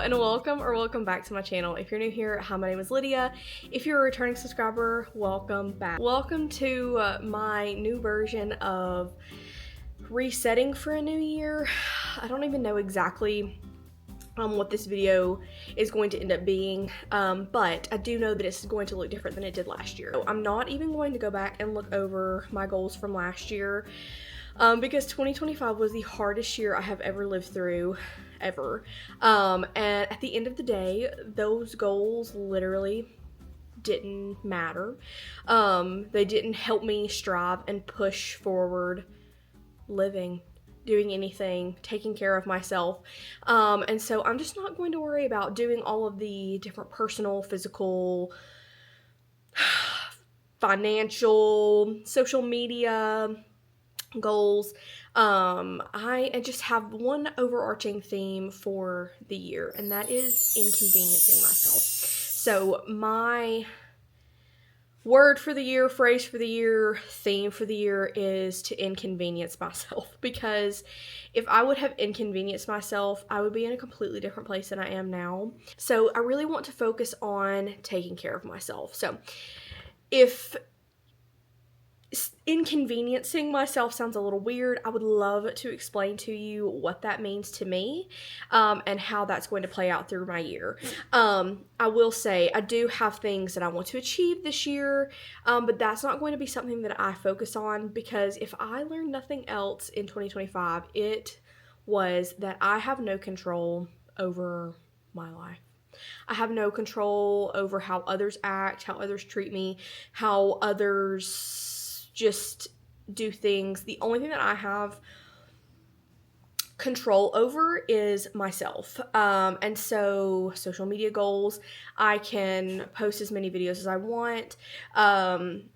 and welcome back to my channel. If you're new here, hi, my name is Lydia. If you're a returning subscriber, welcome back. Welcome to my new version of resetting for a new year. I don't even know exactly what this video is going to end up being, but I do know that it's going to look different than it did last year. So I'm not even going to go back and look over my goals from last year, because 2025 was the hardest year I have ever lived through, ever. And at the end of the day, those goals literally didn't matter. They didn't help me strive and push forward living, doing anything, taking care of myself. And so I'm just not going to worry about doing all of the different personal, physical, financial, social media goals. I just have one overarching theme for the year, and that is inconveniencing myself. So my word for the year, phrase for the year, theme for the year is to inconvenience myself, because if I would have inconvenienced myself, I would be in a completely different place than I am now. So I really want to focus on taking care of myself. So if inconveniencing myself sounds a little weird, I would love to explain to you what that means to me, and how that's going to play out through my year. I will say I do have things that I want to achieve this year, but that's not going to be something that I focus on, because if I learned nothing else in 2025, it was that I have no control over my life. I have no control over how others act, how others treat me, how others just do things. The only thing that I have control over is myself. And so social media goals, I can post as many videos as I want. And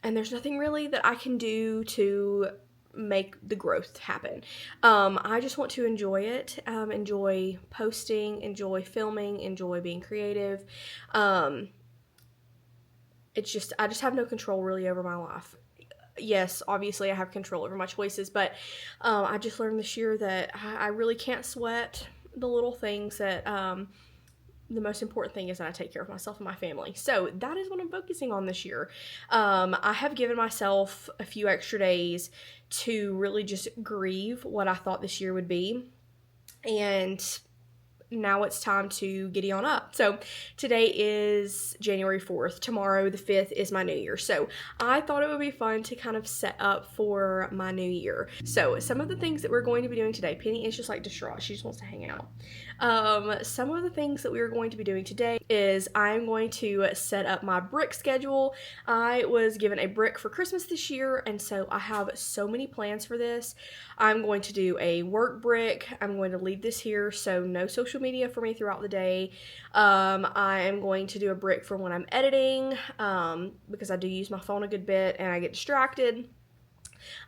there's nothing really that I can do to make the growth happen. I just want to enjoy it, enjoy posting, enjoy filming, enjoy being creative. I just have no control really over my life. Yes, obviously I have control over my choices, but I just learned this year that I really can't sweat the little things. That the most important thing is that I take care of myself and my family. So that is what I'm focusing on this year. I have given myself a few extra days to really just grieve what I thought this year would be, and now it's time to giddy on up. So today is January 4th. Tomorrow, the 5th, is my new year. So I thought it would be fun to kind of set up for my new year. So some of the things that we're going to be doing today, Penny is just like distraught. She just wants to hang out. Some of the things that we are going to be doing today is I'm going to set up my brick schedule. I was given a brick for Christmas this year, and so I have so many plans for this. I'm going to do a work brick. I'm going to leave this here, so no social media for me throughout the day. I am going to do a brick for when I'm editing, because I do use my phone a good bit and I get distracted.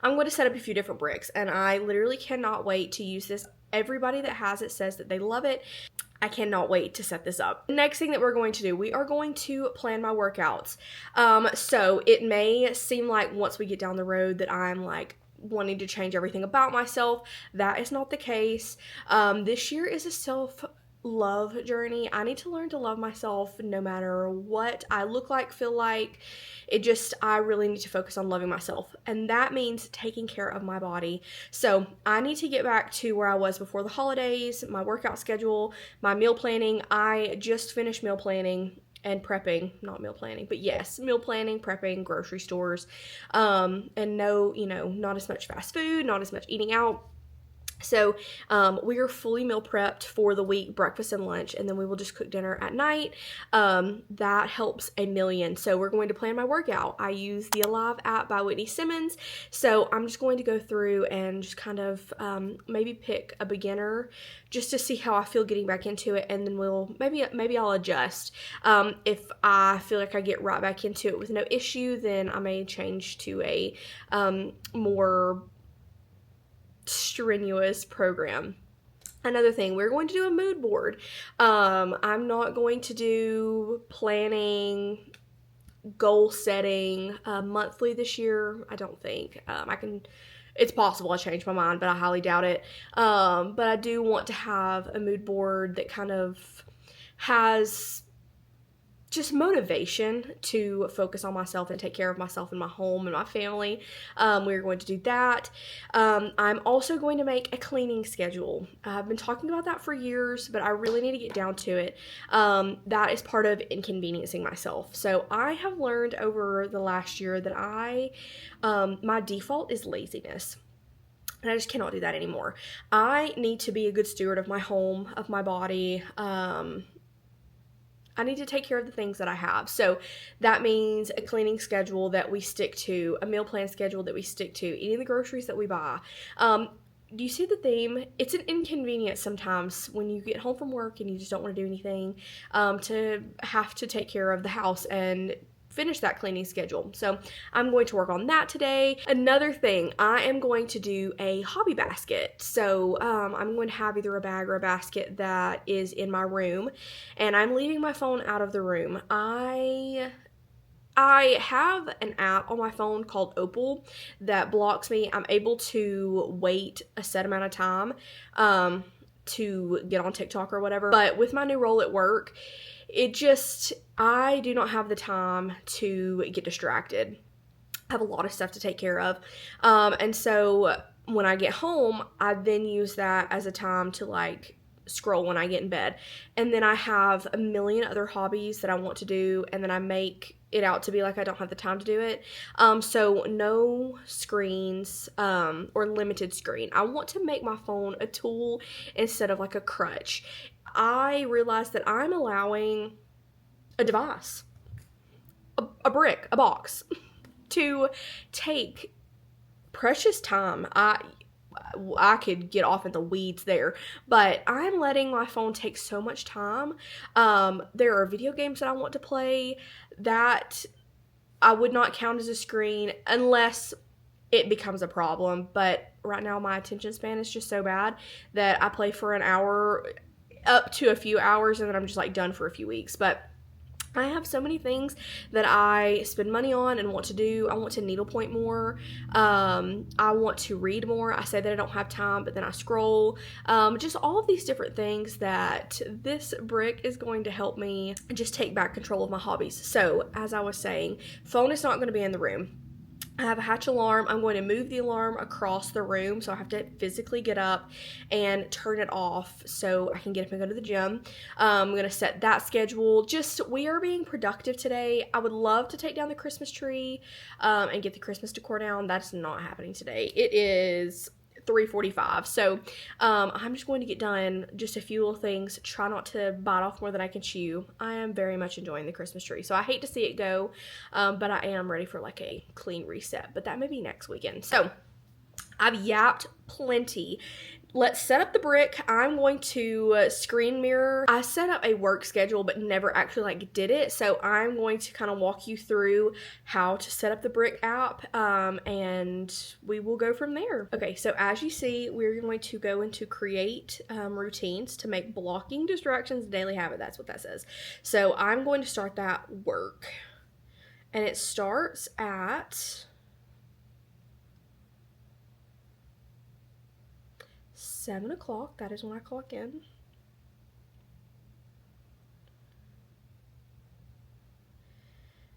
I'm going to set up a few different bricks, and I literally cannot wait to use this. Everybody that has it says that they love it. I cannot wait to set this up. The next thing that we're going to do, we are going to plan my workouts. So it may seem like once we get down the road that I'm like wanting to change everything about myself. That is not the case. This year is a self-love journey. I need to learn to love myself no matter what I look like, feel like. I really need to focus on loving myself, and that means taking care of my body. So I need to get back to where I was before the holidays, my workout schedule, my meal planning. I just finished meal planning and prepping, not meal planning, but yes, meal planning, prepping, grocery stores, and no, not as much fast food, not as much eating out. So we are fully meal prepped for the week, breakfast and lunch, and then we will just cook dinner at night. That helps a million. So we're going to plan my workout. I use the Alive app by Whitney Simmons. So I'm just going to go through and just kind of maybe pick a beginner just to see how I feel getting back into it, and then maybe I'll adjust. If I feel like I get right back into it with no issue, then I may change to a more strenuous program. Another thing, we're going to do a mood board. I'm not going to do planning, goal setting monthly this year. I don't think. I can It's possible I changed my mind, but I highly doubt it. But I do want to have a mood board that kind of has just motivation to focus on myself and take care of myself and my home and my family. We're going to do that. I'm also going to make a cleaning schedule. I've been talking about that for years, but I really need to get down to it. That is part of inconveniencing myself. So I have learned over the last year that my default is laziness. And I just cannot do that anymore. I need to be a good steward of my home, of my body. I need to take care of the things that I have. So that means a cleaning schedule that we stick to, a meal plan schedule that we stick to, eating the groceries that we buy. Do you see the theme? It's an inconvenience sometimes when you get home from work and you just don't want to do anything, to have to take care of the house and finish that cleaning schedule. So I'm going to work on that today. Another thing, I am going to do a hobby basket. So I'm going to have either a bag or a basket that is in my room, and I'm leaving my phone out of the room. I have an app on my phone called Opal that blocks me. I'm able to wait a set amount of time to get on TikTok or whatever. But with my new role at work, I do not have the time to get distracted. I have a lot of stuff to take care of. And so when I get home, I then use that as a time to like scroll when I get in bed. And then I have a million other hobbies that I want to do, and then I make it out to be like I don't have the time to do it. So no screens, or limited screen. I want to make my phone a tool instead of like a crutch. I realize that I'm allowing a device, a brick, a box, to take precious time. I could get off in the weeds there, but I'm letting my phone take so much time. There are video games that I want to play that I would not count as a screen unless it becomes a problem. But right now my attention span is just so bad that I play for an hour, up to a few hours, and then I'm just like done for a few weeks. But I have so many things that I spend money on and want to do. I want to needlepoint more. I want to read more. I say that I don't have time, but then I scroll. Just all of these different things that this brick is going to help me just take back control of my hobbies. So, as I was saying, phone is not going to be in the room. I have a hatch alarm. I'm going to move the alarm across the room, so I have to physically get up and turn it off so I can get up and go to the gym. I'm going to set that schedule. We are being productive today. I would love to take down the Christmas tree and get the Christmas decor down. That's not happening today. It is 3:45. So I'm just going to get done just a few little things, try not to bite off more than I can chew. I am very much enjoying the Christmas tree, so I hate to see it go, but I am ready for like a clean reset, but that may be next weekend. So I've yapped plenty. Let's set up the brick. I'm going to screen mirror. I set up a work schedule but never actually like did it, so I'm going to kind of walk you through how to set up the brick app, and we will go from there. Okay, so as you see, we're going to go into create routines to make blocking distractions a daily habit. That's what that says. So I'm going to start that work, and it starts at 7 o'clock. That is when I clock in.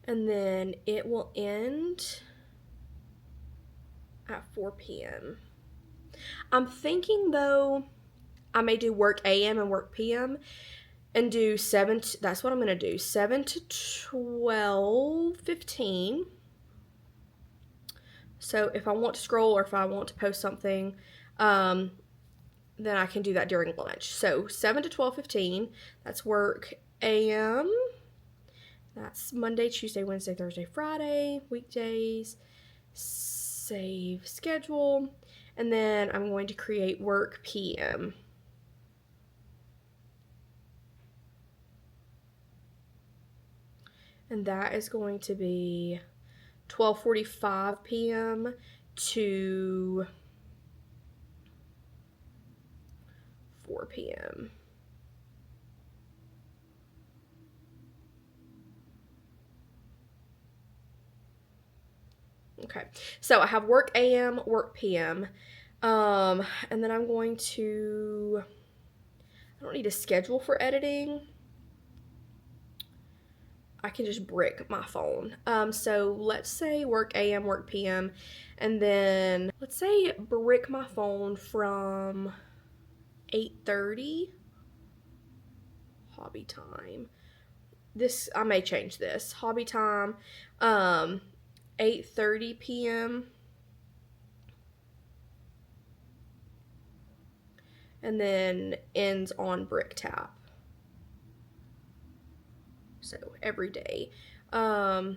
And then it will end at 4 p.m. I'm thinking though, I may do work AM and work PM and do that's what I'm going to do, 7 to 12:15. So if I want to scroll or if I want to post something, then I can do that during lunch. So 7 to 12:15, that's work AM. That's Monday, Tuesday, Wednesday, Thursday, Friday, weekdays. Save schedule. And then I'm going to create work PM. And that is going to be 12:45 p.m. to 4 p.m. Okay, so I have work AM, work PM, and then I'm going to, I don't need a schedule for editing. I can just brick my phone. So let's say work AM, work PM, and then let's say brick my phone from 8:30, hobby time. This, I may change this. Hobby time, 8:30 p.m. and then ends on brick tap. So every day. Yeah,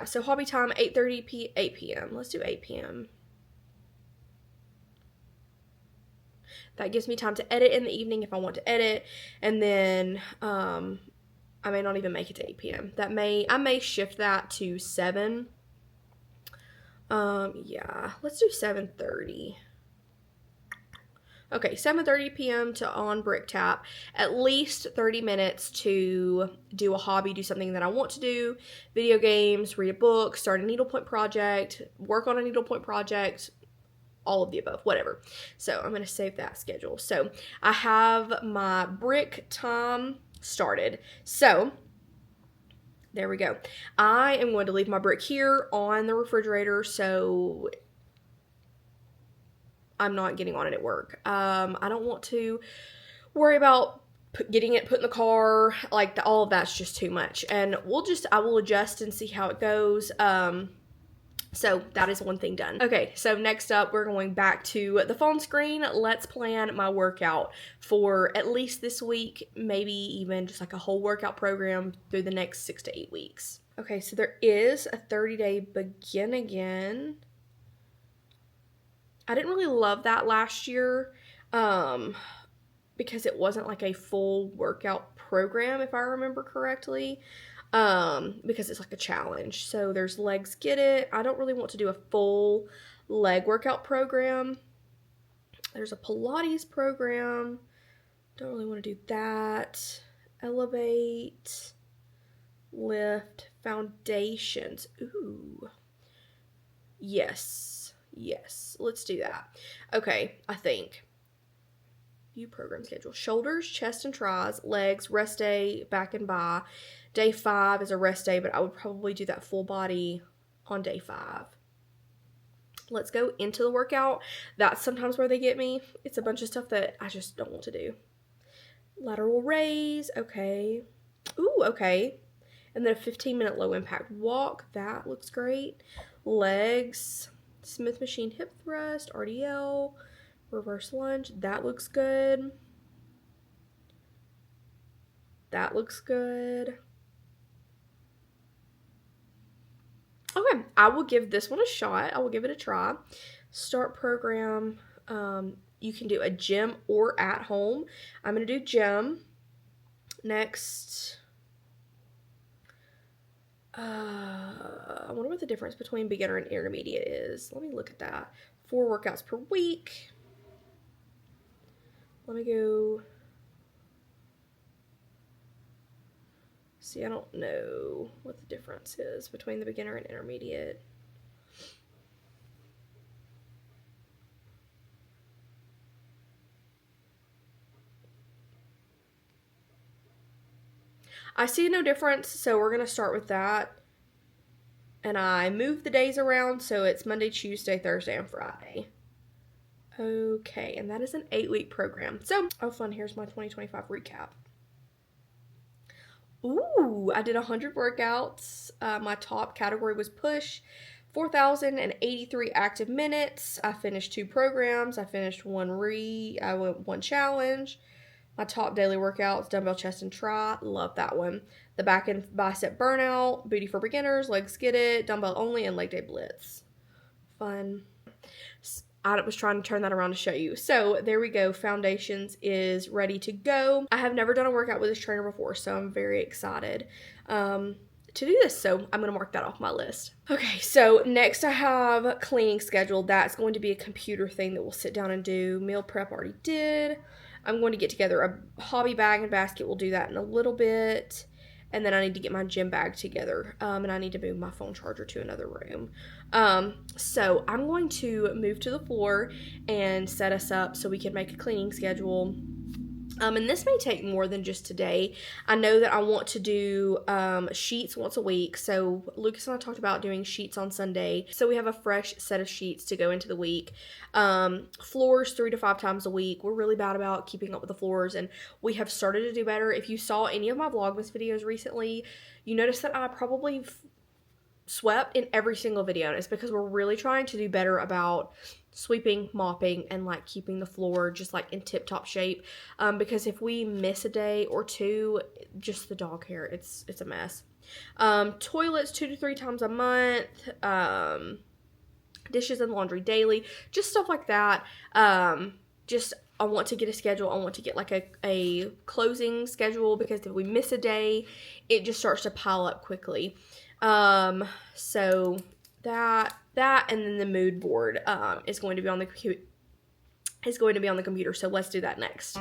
so hobby time 8:30 8 p.m. Let's do 8 p.m. That gives me time to edit in the evening if I want to edit, and then I may not even make it to 8 p.m. I may shift that to 7. Yeah, let's do 7:30. Okay, 7:30 p.m. to on brick tap. At least 30 minutes to do a hobby, do something that I want to do. Video games, read a book, start a needlepoint project, work on a needlepoint project, all of the above, whatever. So I'm going to save that schedule. So I have my brick time started. So there we go. I am going to leave my brick here on the refrigerator, so I'm not getting on it at work. I don't want to worry about getting it put in the car. Like, all of that's just too much. And I will adjust and see how it goes. So that is one thing done. Okay, so next up, we're going back to the phone screen. Let's plan my workout for at least this week, maybe even just like a whole workout program through the next 6 to 8 weeks. Okay, so there is a 30-day begin again. I didn't really love that last year because it wasn't like a full workout program, if I remember correctly, because it's like a challenge. So there's Legs Get It. I don't really want to do a full leg workout program. There's a Pilates program. Don't really want to do that. Elevate, lift, foundations. Ooh. Yes, let's do that. Okay, I think. View program schedule. Shoulders, chest and tries, legs, rest day, back and bi. Day 5 is a rest day, but I would probably do that full body on day 5. Let's go into the workout. That's sometimes where they get me. It's a bunch of stuff that I just don't want to do. Lateral raise, okay. Ooh, okay. And then a 15-minute low impact walk. That looks great. Legs. Smith machine hip thrust, RDL, reverse lunge. That looks good. That looks good. Okay, I will give this one a shot. I will give it a try. Start program. You can do a gym or at home. I'm going to do gym. Next. I wonder what the difference between beginner and intermediate is. Let me look at that. 4 workouts per week. Let me go. See, I don't know what the difference is between the beginner and intermediate. I see no difference, so we're going to start with that. And I move the days around, so it's Monday, Tuesday, Thursday, and Friday. Okay, and that is an 8-week program. So, oh fun, here's my 2025 recap. Ooh, I did 100 workouts. My top category was push. 4,083 active minutes. I finished 2 programs. I finished one challenge. My top daily workouts, dumbbell chest and tri, love that one. The back and bicep burnout, booty for beginners, legs get it, dumbbell only, and leg day blitz. Fun. I was trying to turn that around to show you. So there we go. Foundations is ready to go. I have never done a workout with this trainer before, so I'm very excited to do this. So I'm going to mark that off my list. Okay, so next I have cleaning scheduled. That's going to be a computer thing that we'll sit down and do. Meal prep already did. I'm going to get together a hobby bag and basket. We'll do that in a little bit. and then I need to get my gym bag together, and I need to move my phone charger to another room. So I'm going to move to the floor and set us up so we can make a cleaning schedule. And this may take more than just today. I know that I want to do sheets once a week. So Lucas and I talked about doing sheets on Sunday. So we have a fresh set of sheets to go into the week. Floors 3 to 5 times a week. We're really bad about keeping up with the floors, and we have started to do better. If you saw any of my Vlogmas videos recently, you noticed that I probably swept in every single video, and it's because we're really trying to do better about sweeping, mopping, and like keeping the floor just like in tip-top shape, because if we miss a day or two, just the dog hair, it's a mess. Toilets 2 to 3 times a month, dishes and laundry daily, just stuff like that. I want to get a schedule. I want to get like a closing schedule, because if we miss a day, it just starts to pile up quickly. So that and then the mood board is going to be on the computer. So let's do that next.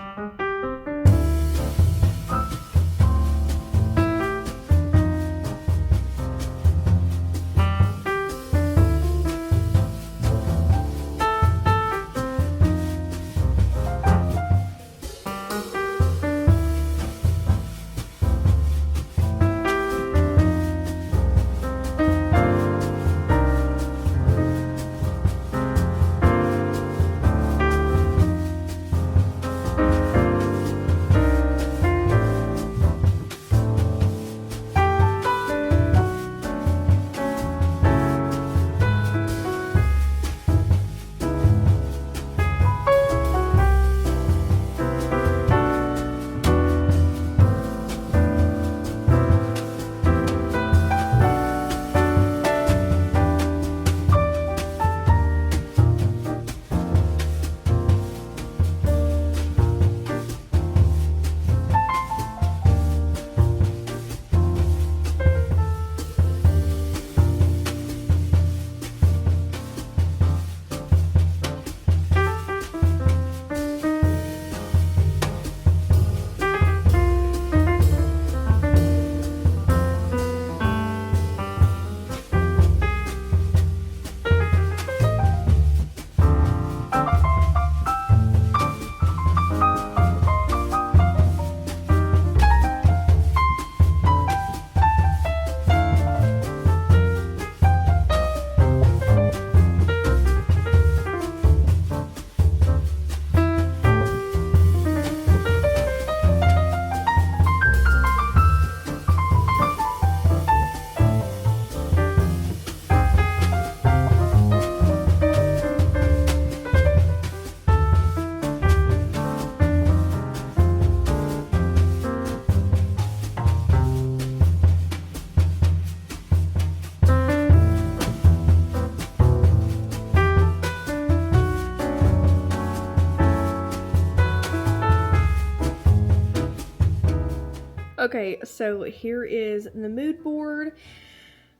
Okay, so here is the mood board.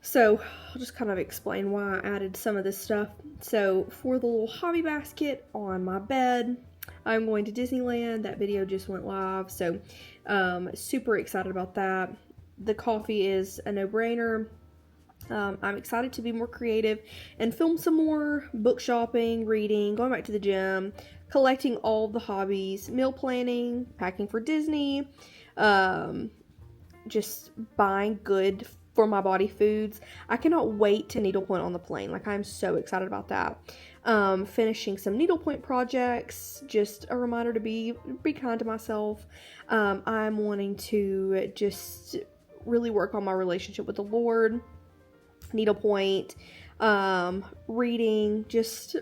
So I'll just kind of explain why I added some of this stuff. So for the little hobby basket on my bed, I'm going to Disneyland. That video just went live, so super excited about that. The coffee is a no-brainer. I'm excited to be more creative and film some more book shopping, reading, going back to the gym, collecting all the hobbies, meal planning, packing for Disney, just buying good for my body foods. I cannot wait to needlepoint on the plane. Like, I'm so excited about that. Finishing some needlepoint projects, just a reminder to be kind to myself. I'm wanting to just really work on my relationship with the Lord. Needlepoint, reading, just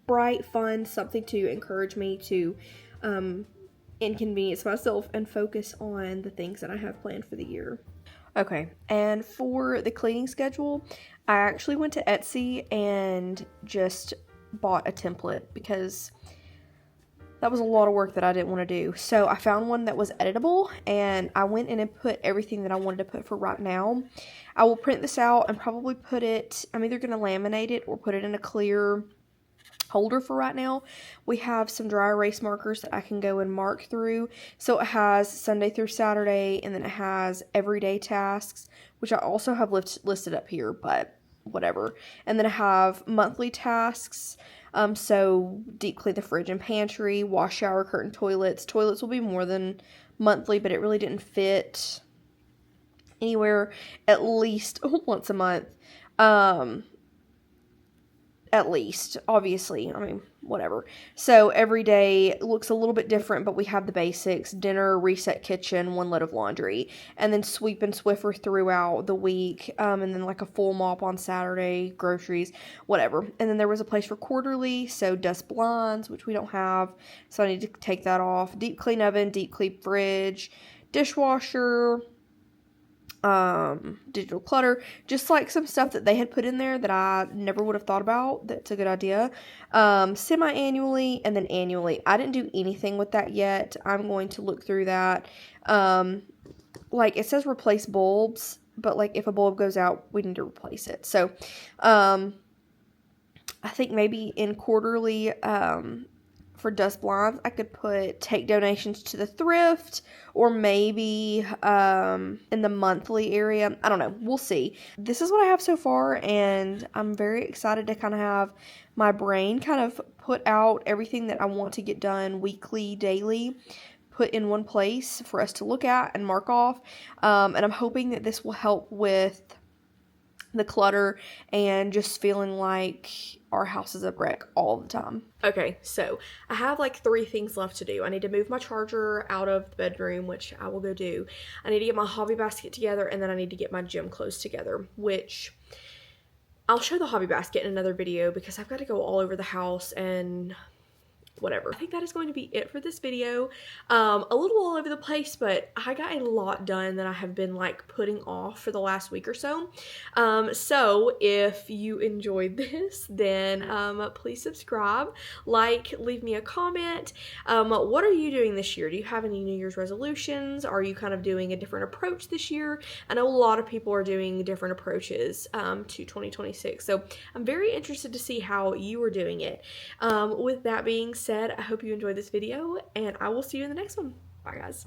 bright, fun, something to encourage me to inconvenience myself and focus on the things that I have planned for the year. Okay, and for the cleaning schedule, I actually went to Etsy and just bought a template because that was a lot of work that I didn't want to do. So I found one that was editable, and I went in and put everything that I wanted to put for right now. I will print this out and probably put it, I'm either going to laminate it or put it in a clear holder for right now. We have some dry erase markers that I can go and mark through. So it has Sunday through Saturday, and then it has everyday tasks, which I also have listed up here, but whatever. And then I have monthly tasks. So deep clean the fridge and pantry, wash, shower, curtain, toilets. Toilets will be more than monthly, but it really didn't fit anywhere at least once a month. At least, obviously, I mean, whatever. So every day looks a little bit different, but we have the basics: dinner, reset kitchen, one load of laundry, and then sweep and Swiffer throughout the week, and then like a full mop on Saturday, groceries, whatever. And then there was a place for quarterly, so dust blinds, which we don't have, so I need to take that off. Deep clean oven, deep clean fridge, dishwasher, digital clutter, just like some stuff that they had put in there that I never would have thought about. That's a good idea. Semi-annually and then annually. I didn't do anything with that yet. I'm going to look through that. Like it says replace bulbs, but like if a bulb goes out, we need to replace it. So, I think maybe in quarterly, for dust blinds, I could put take donations to the thrift, or maybe in the monthly area. I don't know. We'll see. This is what I have so far, and I'm very excited to kind of have my brain kind of put out everything that I want to get done weekly, daily, put in one place for us to look at and mark off. And I'm hoping that this will help with the clutter and just feeling like our house is a wreck all the time. Okay, so I have like 3 things left to do. I need to move my charger out of the bedroom, which I will go do. I need to get my hobby basket together, and then I need to get my gym clothes together, which I'll show the hobby basket in another video because I've got to go all over the house and whatever. I think that is going to be it for this video. A little all over the place, but I got a lot done that I have been like putting off for the last week or so. So if you enjoyed this, then please subscribe, like, leave me a comment. What are you doing this year? Do you have any New Year's resolutions? Are you kind of doing a different approach this year? I know a lot of people are doing different approaches to 2026. So I'm very interested to see how you are doing it. With that being said, I hope you enjoyed this video, and I will see you in the next one. Bye, guys.